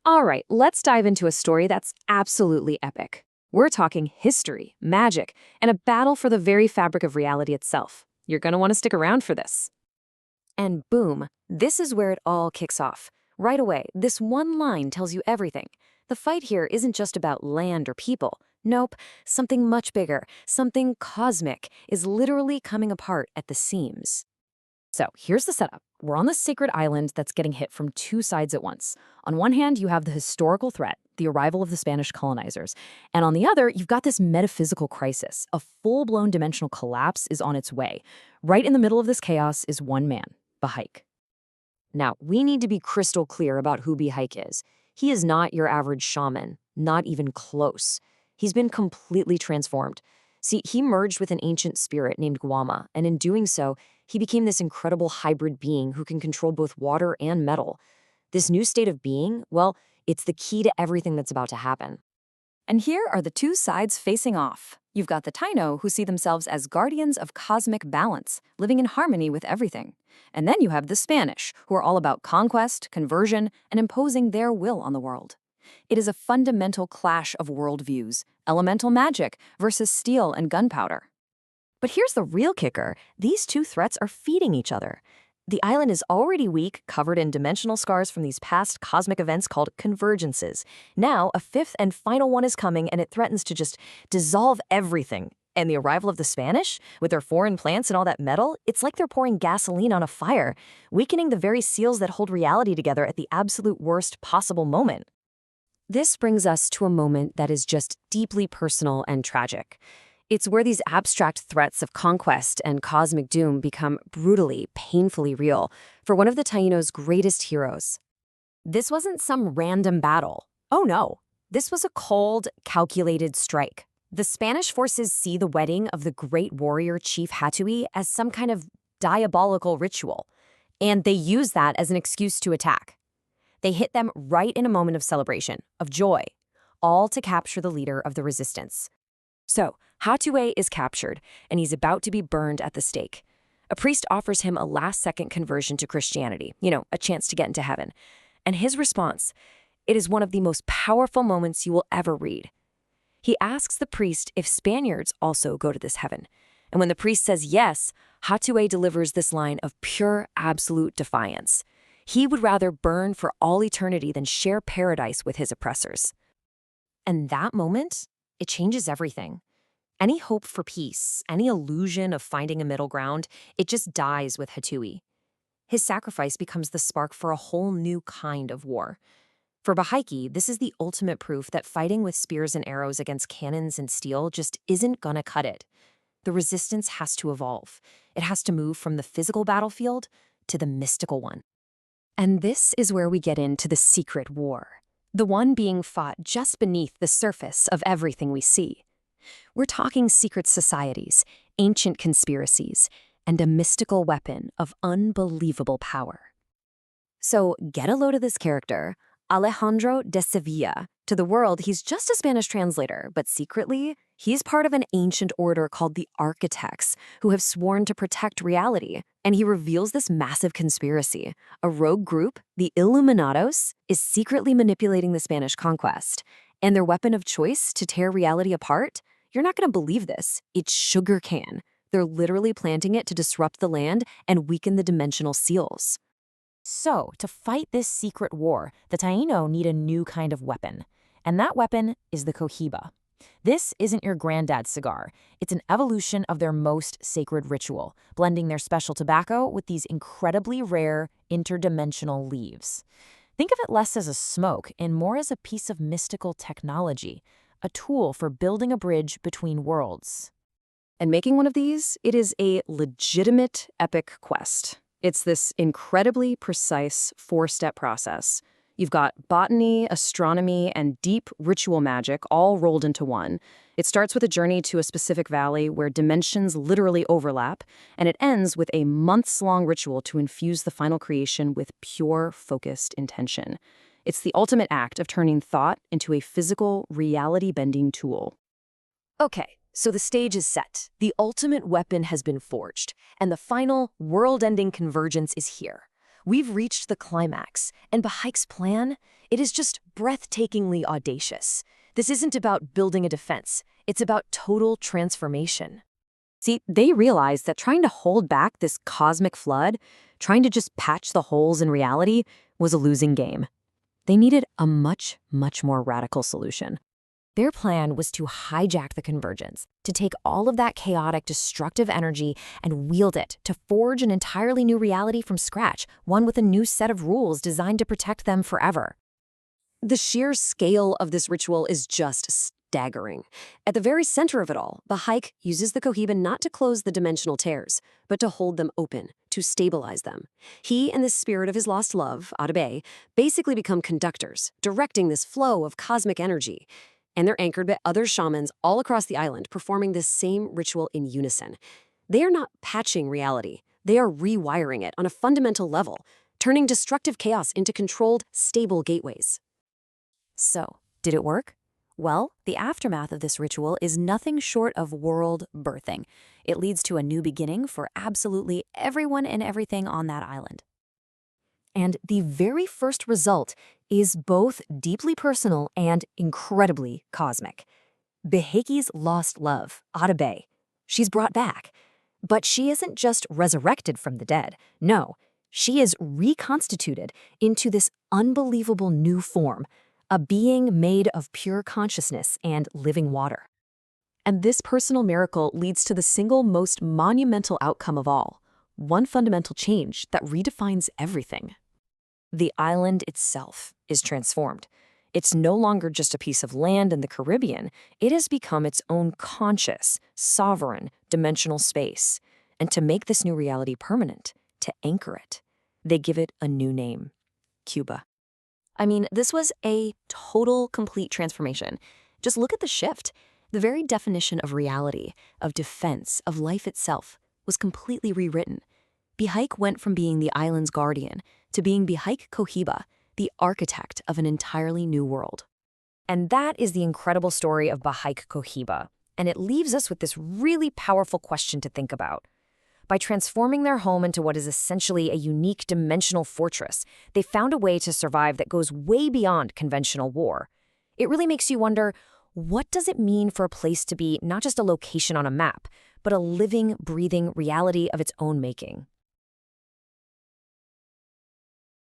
All right, let's dive into a story that's absolutely epic. We're talking history, magic, and a battle for the very fabric of reality itself. You're going to want to stick around for this. And boom, this is where it all kicks off. Right away, this one line tells you everything. The fight here isn't just about land or people. Nope, something much bigger, something cosmic, is literally coming apart at the seams. So here's the setup. We're on this sacred island that's getting hit from two sides at once. On one hand, you have the historical threat, the arrival of the Spanish colonizers. And on the other, you've got this metaphysical crisis. A full-blown dimensional collapse is on its way. Right in the middle of this chaos is one man, Behike. Now, we need to be crystal clear about who Behike is. He is not your average shaman, not even close. He's been completely transformed. See, he merged with an ancient spirit named Guamá, and in doing so, he became this incredible hybrid being who can control both water and metal. This new state of being, well, it's the key to everything that's about to happen. And here are the two sides facing off. You've got the Taino, who see themselves as guardians of cosmic balance, living in harmony with everything. And then you have the Spanish, who are all about conquest, conversion, and imposing their will on the world. It is a fundamental clash of worldviews, elemental magic versus steel and gunpowder. But here's the real kicker. These two threats are feeding each other. The island is already weak, covered in dimensional scars from these past cosmic events called convergences. Now, a fifth and final one is coming, and it threatens to just dissolve everything. And the arrival of the Spanish, with their foreign plants and all that metal, it's like they're pouring gasoline on a fire, weakening the very seals that hold reality together at the absolute worst possible moment. This brings us to a moment that is just deeply personal and tragic. It's where these abstract threats of conquest and cosmic doom become brutally, painfully real for one of the Taino's greatest heroes. This wasn't some random battle. Oh no, this was a cold, calculated strike. The Spanish forces see the wedding of the great warrior Chief Hatui as some kind of diabolical ritual, and they use that as an excuse to attack. They hit them right in a moment of celebration, of joy, all to capture the leader of the resistance. So, Hatui is captured, and he's about to be burned at the stake. A priest offers him a last-second conversion to Christianity, a chance to get into heaven. And his response, it is one of the most powerful moments you will ever read. He asks the priest if Spaniards also go to this heaven. And when the priest says yes, Hatui delivers this line of pure, absolute defiance. He would rather burn for all eternity than share paradise with his oppressors. And that moment, it changes everything. Any hope for peace, any illusion of finding a middle ground, it just dies with Hatui. His sacrifice becomes the spark for a whole new kind of war. For Behike, this is the ultimate proof that fighting with spears and arrows against cannons and steel just isn't gonna cut it. The resistance has to evolve. It has to move from the physical battlefield to the mystical one. And this is where we get into the secret war, the one being fought just beneath the surface of everything we see. We're talking secret societies, ancient conspiracies, and a mystical weapon of unbelievable power. So get a load of this character, Alejandro de Sevilla. To the world, he's just a Spanish translator, but secretly, he's part of an ancient order called the Architects, who have sworn to protect reality. And he reveals this massive conspiracy. A rogue group, the Illuminados, is secretly manipulating the Spanish conquest. And their weapon of choice to tear reality apart? You're not going to believe this. It's sugarcane. They're literally planting it to disrupt the land and weaken the dimensional seals. So, to fight this secret war, the Taino need a new kind of weapon. And that weapon is the Cohiba. This isn't your granddad's cigar. It's an evolution of their most sacred ritual, blending their special tobacco with these incredibly rare, interdimensional leaves. Think of it less as a smoke and more as a piece of mystical technology, a tool for building a bridge between worlds. And making one of these, it is a legitimate epic quest. It's this incredibly precise 4-step process. You've got botany, astronomy, and deep ritual magic all rolled into one. It starts with a journey to a specific valley where dimensions literally overlap, and it ends with a months-long ritual to infuse the final creation with pure, focused intention. It's the ultimate act of turning thought into a physical, reality-bending tool. Okay. So the stage is set, the ultimate weapon has been forged, and the final, world-ending convergence is here. we've reached the climax, and Behike's plan, it is just breathtakingly audacious. This isn't about building a defense, it's about total transformation. See, they realized that trying to hold back this cosmic flood, trying to just patch the holes in reality, was a losing game. They needed a much, much more radical solution. Their plan was to hijack the convergence, to take all of that chaotic, destructive energy and wield it to forge an entirely new reality from scratch, one with a new set of rules designed to protect them forever. The sheer scale of this ritual is just staggering. At the very center of it all, Behike uses the Cohiba not to close the dimensional tears, but to hold them open, to stabilize them. He and the spirit of his lost love, Atabey, basically become conductors, directing this flow of cosmic energy. And they're anchored by other shamans all across the island performing this same ritual in unison. They are not patching reality. They are rewiring it on a fundamental level, turning destructive chaos into controlled, stable gateways. So, did it work? Well, the aftermath of this ritual is nothing short of world birthing. It leads to a new beginning for absolutely everyone and everything on that island. And the very first result is both deeply personal and incredibly cosmic. Behike's lost love, Atabey, she's brought back. But she isn't just resurrected from the dead. No, she is reconstituted into this unbelievable new form, a being made of pure consciousness and living water. And this personal miracle leads to the single most monumental outcome of all, one fundamental change that redefines everything. The island itself is transformed. It's no longer just a piece of land in the Caribbean. It has become its own conscious, sovereign, dimensional space. And to make this new reality permanent, to anchor it, they give it a new name, Cuba. I mean, this was a total, complete transformation. Just look at the shift. The very definition of reality, of defense, of life itself, was completely rewritten. Behike went from being the island's guardian to being Behike Cohiba, the architect of an entirely new world. And that is the incredible story of Behike Cohiba, and it leaves us with this really powerful question to think about. By transforming their home into what is essentially a unique dimensional fortress, they found a way to survive that goes way beyond conventional war. It really makes you wonder, what does it mean for a place to be not just a location on a map, but a living, breathing reality of its own making?